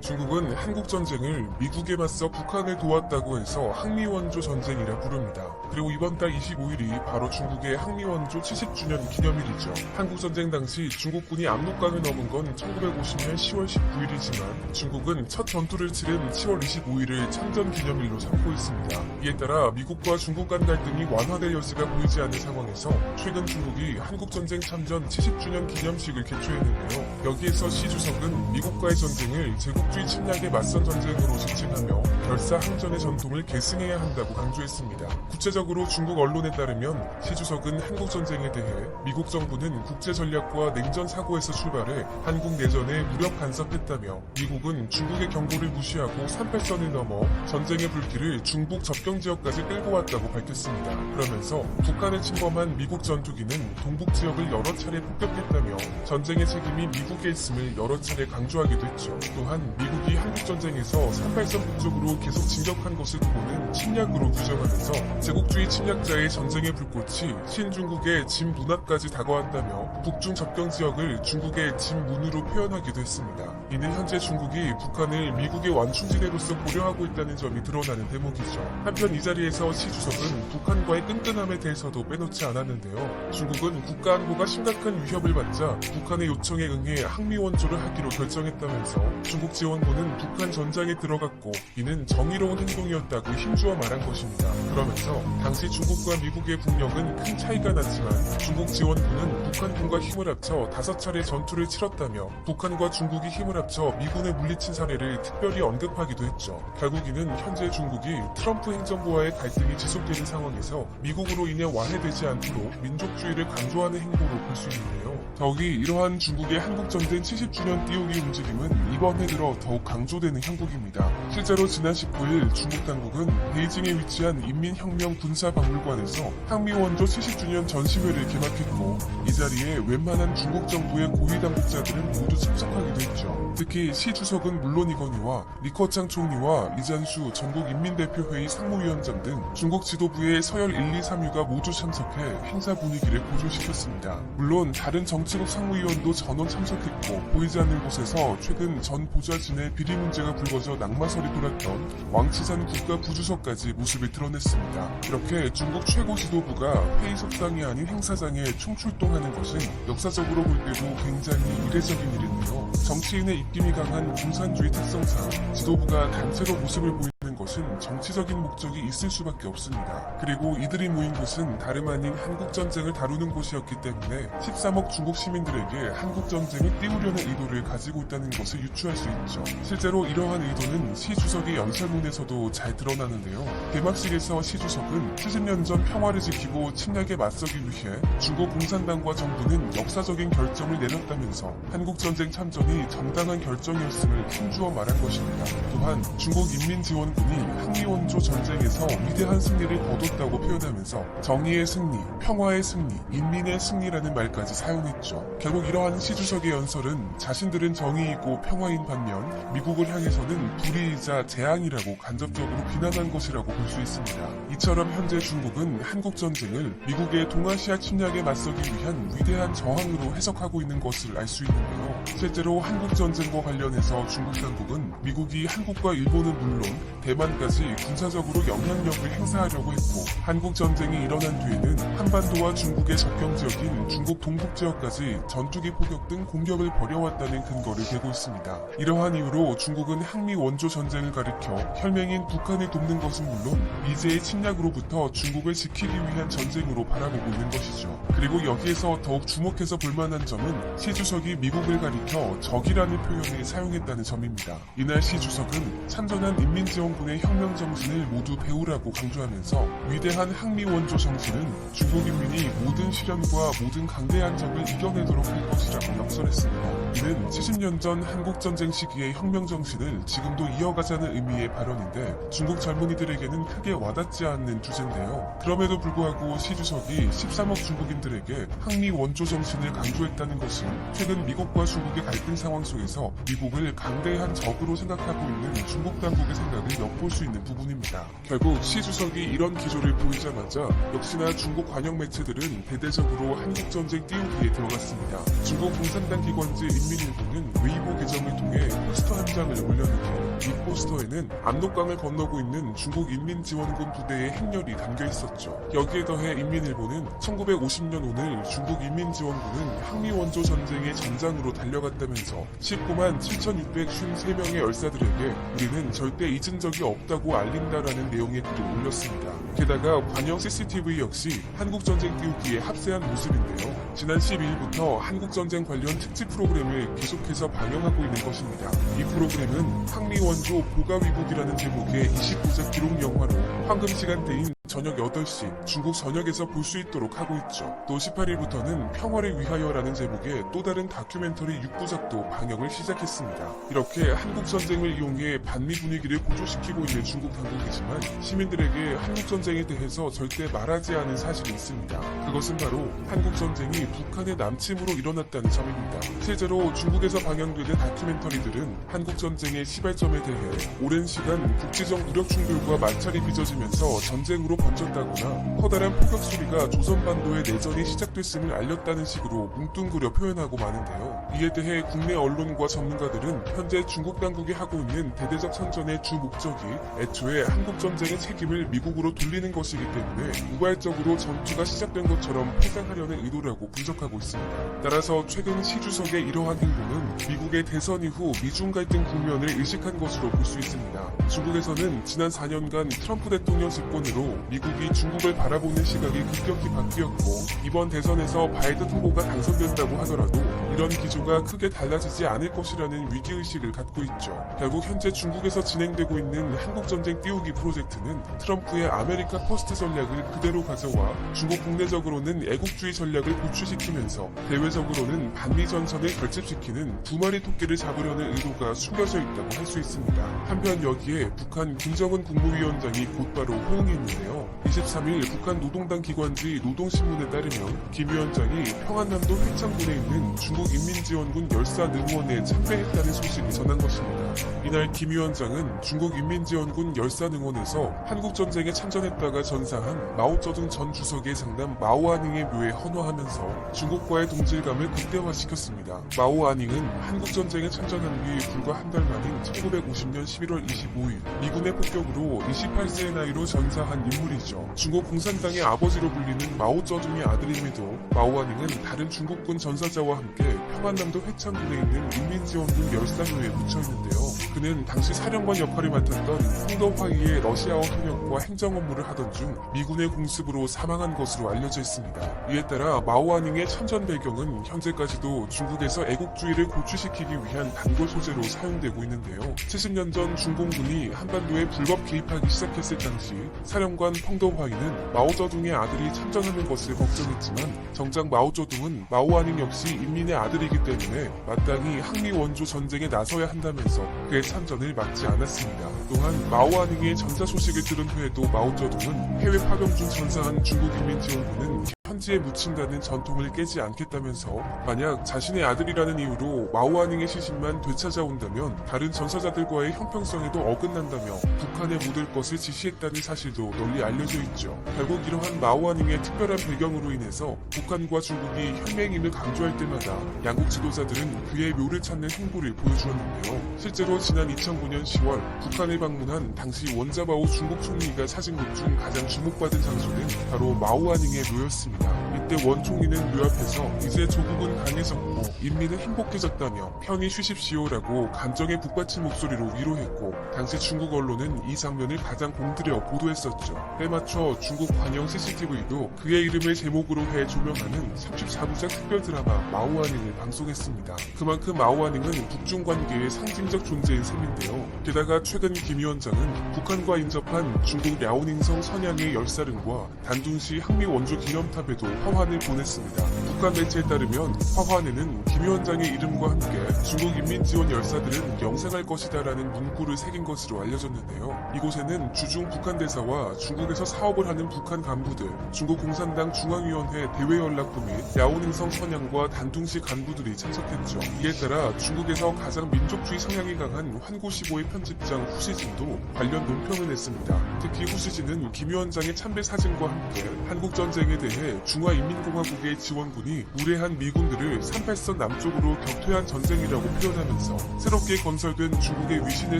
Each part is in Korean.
중국은 한국전쟁을 미국에 맞서 북한을 도왔다고 해서 항미원조 전쟁이라 부릅니다. 그리고 이번 달 25일이 바로 중국의 항미원조 70주년 기념일이죠. 한국전쟁 당시 중국군이 압록강을 넘은 건 1950년 10월 19일이지만 중국은 첫 전투를 치른 10월 25일을 참전 기념일로 삼고 있습니다. 이에 따라 미국과 중국 간 갈등이 완화될 여지가 보이지 않는 상황에서 최근 중국이 한국전쟁 참전 70주년 기념식을 개최했는데요. 여기에서 시 주석은 미국과의 전쟁을 제국주의 침략에 맞선 전쟁으로 지칭하며 결사 항전의 전통을 계승해야 한다고 강조했습니다. 구체적으로 중국 언론에 따르면 시 주석은 한국전쟁에 대해 미국 정부는 국제전략과 냉전 사고에서 출발해 한국 내전에 무력 간섭했다며 미국은 중국의 경고를 무시하고 38선을 넘어 전쟁의 불길을 중북 접경지역까지 끌고 왔다고 밝혔습니다. 그러면서 북한을 침범한 미국 전투기는 동북 지역을 여러 차례 폭격했다며 전쟁의 책임이 미국에 있음을 여러 차례 강조하기도 했죠. 또한 미국이 한국전쟁에서 38선 북쪽으로 계속 진격한 것을 두고는 침략으로 규정하면서 제국주의 침략자의 전쟁의 불꽃이 신중국의 진문화까지 다가왔다며 북중 접경 지역을 중국의 진문으로 표현하기도 했습니다. 이는 현재 중국이 북한을 미국의 완충지대로서 고려하고 있다는 점이 드러나는 대목이죠. 한편 이 자리에서 시 주석은 북한과의 끈끈함에 대해서도 빼놓지 않았는데요. 중국은 국가 안보가 심각한 위협을 받자 북한의 요청에 응해 항미원조를 하기로 결정했다면서 중국 지원군은 북한 전장에 들어갔고 이는 정의로운 행동이었다고 힘주어 말한 것입니다. 그러면서 당시 중국과 미국의 국력은 큰 차이가 났지만 중국 지원군은 북한군과 힘을 합쳐 5차례 전투를 치렀다며 북한과 중국이 힘을 합쳐 미군을 물리친 사례를 특별히 언급하기도 했죠. 결국 이는 현재 중국이 트럼프 행정부와의 갈등이 지속되는 상황에서 미국으로 인해 완화되지 않도록 민족주의를 강조하는 행보로 볼 수 있는데요. 더욱이 이러한 중국의 한국전쟁 70주년 띄우기 움직임은 이번 해 들어 더욱 강조되는 형국입니다. 실제로 지난 19일 중국 당국은 베이징에 위치한 인민혁명 군사박물관에서 항미원조 70주년 전시회를 개막했고 이 자리에 웬만한 중국 정부의 고위 당국자들은 모두 참석하기도 했죠. 특히 시 주석은 물론이거니와 리커창 총리와 리잔슈 전국인민대표회의 상무위원장 등 중국 지도부의 서열 1, 2, 3위가 모두 참석해 행사 분위기를 고조시켰습니다. 물론 다른 정치국 상무위원도 전원 참석했고 보이지 않는 곳에서 최근 전 보좌진의 비리 문제가 불거져 낙마설이 돌았던 왕치산 국가부주석까지 모습을 드러냈습니다. 이렇게 중국 최고 지도부가 회의 속상이 아닌 행사장에 총출동하는 것은 역사적으로 볼 때도 굉장히 이례적인 일인데요. 정치인의 입김이 강한 공산주의 특성상 지도부가 단체로 모습을 보이는 것은 정치적인 목적이 있을 수밖에 없습니다. 그리고 이들이 모인 곳은 다름 아닌 한국전쟁을 다루는 곳이었기 때문에 13억 중국 시민들에게 한국전쟁을 띄우려는 의도를 가지고 있다는 것을 유추할 수 있죠. 실제로 이러한 의도는 시 주석의 연설문에서도 잘 드러나는데요. 개막식에서 시 주석은 70년 전 평화를 지키고 침략에 맞서기 위해 중국 공산당과 정부는 역사적인 결정을 내렸다면서 한국전쟁 참전이 정당한 결정이었음을 힘주어 말한 것입니다. 또한 중국 인민지원군이 항미원조 전쟁에서 위대한 승리를 거뒀다고 표현하면서 정의의 승리, 평화의 승리, 인민의 승리라는 말까지 사용했죠. 결국 이러한 시 주석의 연설은 자신들은 정의이고 평화인 반면 미국을 향해서는 불의이자 재앙이라고 간접적으로 비난한 것이라고 볼 수 있습니다. 이처럼 현재 중국은 한국전쟁을 미국의 동아시아 침략에 맞서기 위한 위대한 저항으로 해석하고 있는 것을 알 수 있는데요. 실제로 한국전쟁과 관련해서 중국 당국은 미국이 한국과 일본은 물론 대만까지 군사적으로 영향력을 행사하려고 했고 한국전쟁이 일어난 뒤에는 한반도와 중국의 접경지역인 중국 동북지역까지 전투기 포격 등 공격을 벌여왔다는 근거를 대고 있습니다. 이러한 이유로 중국은 항미 원조 전쟁을 가리켜 혈맹인 북한을 돕는 것은 물론 미제의 침략으로부터 중국을 지키기 위한 전쟁으로 바라보고 있는 것이죠. 그리고 여기에서 더욱 주목해서 볼만한 점은 시 주석이 미국을 가리켜 적이라는 표현을 사용했다는 점입니다. 이날 시 주석은 참전한 인민지원군의 혁명 정신을 모두 배우라고 강조하면서 위대한 항미 원조 정신은 중국 인민이 모든 시련과 모든 강대한 적을 이겨내도록 할 것이라고 역설했습니다. 이는 70년 전 한국전쟁 시기의 혁명 정신을 지금도 이어가자는 의미의 발언인데 중국 젊은이들에게는 크게 와닿지 않는 주제인데요. 그럼에도 불구하고 시 주석이 13억 중국인들에게 항미 원조 정신을 강조했다는 것은 최근 미국과 중국의 갈등 상황 속에서 미국을 강대한 적으로 생각하고 있는 중국 당국의 생각을 엿볼 수 있는 부분입니다. 결국 시 주석이 이런 기조를 보이자마자 역시나 중국 관영 매체들은 대대적으로 한국전쟁 띄우기에 들어갔습니다. 중국 공산당 기관지 인민일보는 웨이보 계정을 통해 포스터 한 장을 올렸는데 이 포스터에는 압록강을 건너고 있는 중국 인민지원군 부대의 행렬이 담겨 있었죠. 여기에 더해 인민일보는 1950년 오늘 중국 인민지원군은 항미원조 전쟁의 전장으로 달려갔다면서 19만 7,653명의 열사들에게 우리는 절대 잊은 적이 없다고 알린다라는 내용의 글을 올렸습니다. 게다가 관영 CCTV 역시 한국전쟁 띄우기에 합세한 모습인데요. 지난 12일부터 한국전쟁 관련 특집 프로그램을 계속해서 방영하고 있는 것입니다. 이 프로그램은 항미원조 보가위국이라는 제목의 29자 기록 영화로 황금 시간대인 저녁 8시 중국 전역에서 볼 수 있도록 하고 있죠. 또 18일부터는 평화를 위하여라는 제목의 또 다른 다큐멘터리 6부작도 방영을 시작했습니다. 이렇게 한국전쟁을 이용해 반미 분위기를 고조시키고 있는 중국 당국이지만 시민들에게 한국전쟁에 대해서 절대 말하지 않은 사실이 있습니다. 그것은 바로 한국전쟁이 북한의 남침으로 일어났다는 점입니다. 실제로 중국에서 방영되는 다큐멘터리들은 한국전쟁의 시발점에 대해 오랜 시간 국지적 무력 충돌과 마찰이 빚어지면서 전쟁으로 번졌다거나 커다란 폭격 소리가 조선반도의 내전이 시작됐음을 알렸다는 식으로 뭉뚱그려 표현하고 마는데요. 이에 대해 국내 언론과 전문가들은 현재 중국 당국이 하고 있는 대대적 선전의 주 목적이 애초에 한국전쟁의 책임을 미국으로 돌리는 것이기 때문에 우발적으로 전투가 시작된 것처럼 포장하려는 의도라고 분석하고 있습니다. 따라서 최근 시 주석의 이러한 행동은 미국의 대선 이후 미중 갈등 국면을 의식한 것으로 볼 수 있습니다. 중국에서는 지난 4년간 트럼프 대통령 집권으로 미국이 중국을 바라보는 시각이 급격히 바뀌었고 이번 대선에서 바이든 후보가 당선된다고 하더라도 이런 기조가 크게 달라지지 않을 것이라는 위기의식을 갖고 있죠. 결국 현재 중국에서 진행되고 있는 한국전쟁 띄우기 프로젝트는 트럼프의 아메리카 퍼스트 전략을 그대로 가져와 중국 국내적으로는 애국주의 전략을 고취시키면서 대외적으로는 반미 전선을 결집시키는 두 마리 토끼를 잡으려는 의도가 숨겨져 있다고 할 수 있습니다. 한편 여기에 북한 김정은 국무위원장이 곧바로 호응했는데요. 23일 북한 노동당 기관지 노동신문에 따르면 김 위원장이 평안남도 회창군에 있는 중국 인민지원군 열사 능원에 참배했다는 소식을 전한 것입니다. 이날 김 위원장은 중국 인민지원군 열사 능원에서 한국전쟁에 참전했다가 전사한 마오쩌둥 전 주석의 장남 마오아닝의 묘에 헌화하면서 중국과의 동질감을 극대화시켰습니다. 마오아닝은 한국전쟁에 참전한 뒤 불과 한 달 만인 1950년 11월 25일 미군의 폭격으로 28세의 나이로 전사한 인물이죠. 중국 공산당의 아버지로 불리는 마오쩌둥의 아들임에도 마오아닝은 다른 중국군 전사자와 함께 평안남도 회창군에 있는 인민지원군 열사묘에 묻혀있는데요. 그는 당시 사령관 역할을 맡았던 홍더화이의 러시아어 통역과 행정 업무를 하던 중 미군의 공습으로 사망한 것으로 알려져 있습니다. 이에 따라 마오아닝의 참전 배경은 현재까지도 중국에서 애국주의를 고취시키기 위한 단골 소재로 사용되고 있는데요. 70년 전 중공군이 한반도에 불법 개입하기 시작했을 당시 사령관 펑더화이는 마오쩌둥의 아들이 참전하는 것을 걱정했지만 정작 마오쩌둥은 마오아닝 역시 인민의 아들이기 때문에 마땅히 항미 원조 전쟁에 나서야 한다면서 그의 참전을 막지 않았습니다. 또한 마오아닝의 전사 소식을 들은 후에도 마오쩌둥은 해외 파병 중 전사한 중국 인민지원군은 현지에 묻힌다는 전통을 깨지 않겠다면서 만약 자신의 아들이라는 이유로 마오아닝의 시신만 되찾아온다면 다른 전사자들과의 형평성에도 어긋난다며 북한에 묻을 것을 지시했다는 사실도 널리 알려져 있죠. 결국 이러한 마오아닝의 특별한 배경으로 인해서 북한과 중국이 혈맹임을 강조할 때마다 양국 지도자들은 그의 묘를 찾는 행보를 보여주었는데요. 실제로 지난 2009년 10월 북한을 방문한 당시 원자바오 중국 총리가 찾은 곳 중 가장 주목받은 장소는 바로 마오아닝의 묘였습니다. 이때 원 총리는 묘 앞에서 이제 조국은 강해졌고 인민은 행복해졌다며 편히 쉬십시오라고 감정에 북받친 목소리로 위로했고 당시 중국 언론은 이 장면을 가장 공들여 보도했었죠. 때맞춰 중국 관영 CCTV도 그의 이름을 제목으로 해 조명하는 34부작 특별 드라마 마오아닝을 방송했습니다. 그만큼 마오아닝은 북중 관계의 상징적 존재인 셈인데요. 게다가 최근 김 위원장은 북한과 인접한 중국 랴오닝성 선양의 열사릉과 단둥시 항미 원조 기념탑에도 화환을 보냈습니다. 북한 매체에 따르면 화환에는 김 위원장의 이름과 함께 중국 인민지원 열사들은 영생할 것이다라는 문구를 새긴 것으로 알려졌는데요. 이곳에는 주중 북한 대사와 중국에서 사업을 하는 북한 간부들, 중국 공산당 중앙위원회 대외연락부 및 야오닝성 선양과 단둥시 간부들이 참석했죠. 이에 따라 중국에서 가장 민족주의 성향이 강한 환구시보의 편집장 후시진도 관련 논평을 냈습니다. 특히 후시진은 김 위원장의 참배 사진과 함께 한국전쟁에 대해 중화인민공화국의 지원군이 무례한 미군들을 38선 남쪽으로 격퇴한 전쟁이라고 표현하면서 새롭게 건설된 중국의 위신을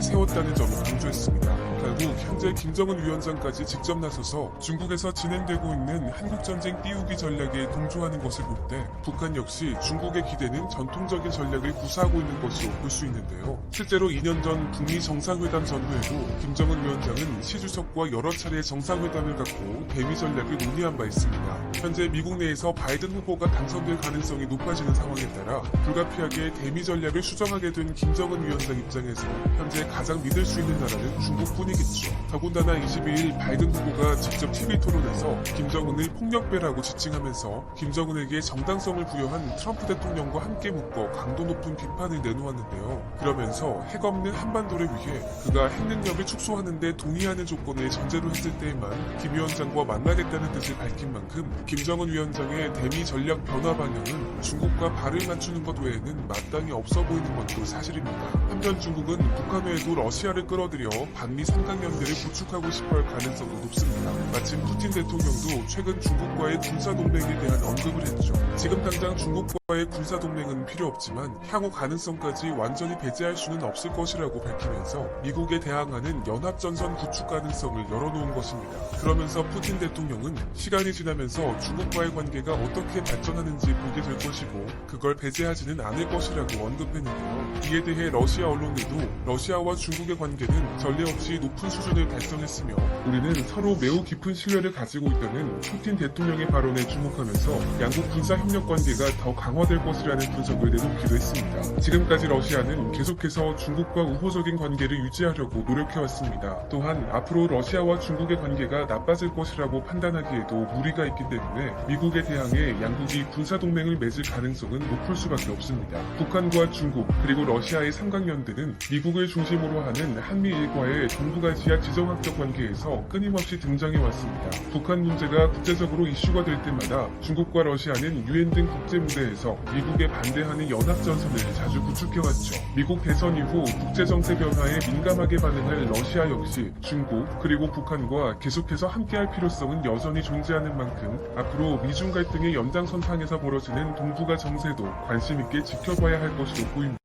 세웠다는 점을 강조했습니다. 결국 현재 김정은 위원장까지 직접 나서서 중국에서 진행되고 있는 한국전쟁 띄우기 전략에 동조하는 것을 볼 때 북한 역시 중국의 기대는 전통적인 전략을 구사하고 있는 것으로 볼 수 있는데요. 실제로 2년 전 북미 정상회담 전후에도 김정은 위원장은 시 주석과 여러 차례 정상회담을 갖고 대미 전략을 논의한 바 있습니다. 현재 미국 내에서 바이든 후보가 당선될 가능성이 높아지는 상황에 따라 불가피하게 대미 전략을 수정하게 된 김정은 위원장 입장에서 현재 가장 믿을 수 있는 나라는 중국뿐이겠죠. 더군다나 22일 바이든 후보가 직접 TV 토론에서 김정은을 폭력배라고 지칭하면서 김정은에게 정당성을 부여한 트럼프 대통령과 함께 묶어 강도 높은 비판을 내놓았는데요. 그러면서 핵 없는 한반도를 위해 그가 핵 능력을 축소하는 데 동의하는 조건을 전제로 했을 때에만 김 위원장과 만나겠다는 뜻을 밝힌 만큼 김정은 위원장의 대미 전략 변화 방향은 중국과 발을 맞추는 것 외에는 마땅히 없어 보이는 것도 사실입니다. 한편 중국은 북한 외에도 러시아를 끌어들여 반미 삼각연대를 구축하고 싶어할 가능성도 높습니다. 마침 푸틴 대통령도 최근 중국과의 군사동맹에 대한 언급을 했죠. 지금 당장 중국과의 군사동맹은 필요 없지만 향후 가능성까지 완전히 배제할 수는 없을 것이라고 밝히면서 미국에 대항하는 연합전선 구축 가능성을 열어놓은 것입니다. 그러면서 푸틴 대통령은 시간이 지나면서 중국과의 관계가 어떻게 발전하는지 보게 될 것이고 그걸 배제하지는 않을 것이라고 언급했는데요. 이에 대해 러시아 언론들도 러시아와 중국의 관계는 전례 없이 높은 수준을 달성했으며 우리는 서로 매우 깊은 신뢰를 가지고 있다는 푸틴 대통령의 발언에 주목하면서 양국 군사협력 관계가 더 강화될 것이라는 분석을 내놓기도 했습니다. 지금까지 러시아는 계속해서 중국과 우호적인 관계를 유지하려고 노력해왔습니다. 또한 앞으로 러시아와 중국의 관계가 나빠질 것이라고 판단하기에도 무리가 있기 때문에 미국에 대항해 양국이 군사동맹을 맺을 가능성은 높을 수밖에 없습니다. 북한과 중국 그리고 러시아의 삼각연대는 미국을 중심으로 하는 한미 일과의 동북아시아 지정학적 관계에서 끊임없이 등장해왔습니다. 북한 문제가 국제적으로 이슈가 될 때마다 중국과 러시아는 유엔 등 국제 무대에서 미국에 반대하는 연합전선을 자주 구축해왔죠. 미국 대선 이후 국제정세 변화에 민감하게 반응할 러시아 역시 중국 그리고 북한과 계속해서 함께할 필요성은 여전히 존재하는 만큼 앞으로 미중 갈등의 연장선상에서 벌어지는 동북아 정세도 관심 있게 지켜봐야 할 것으로 보입니다.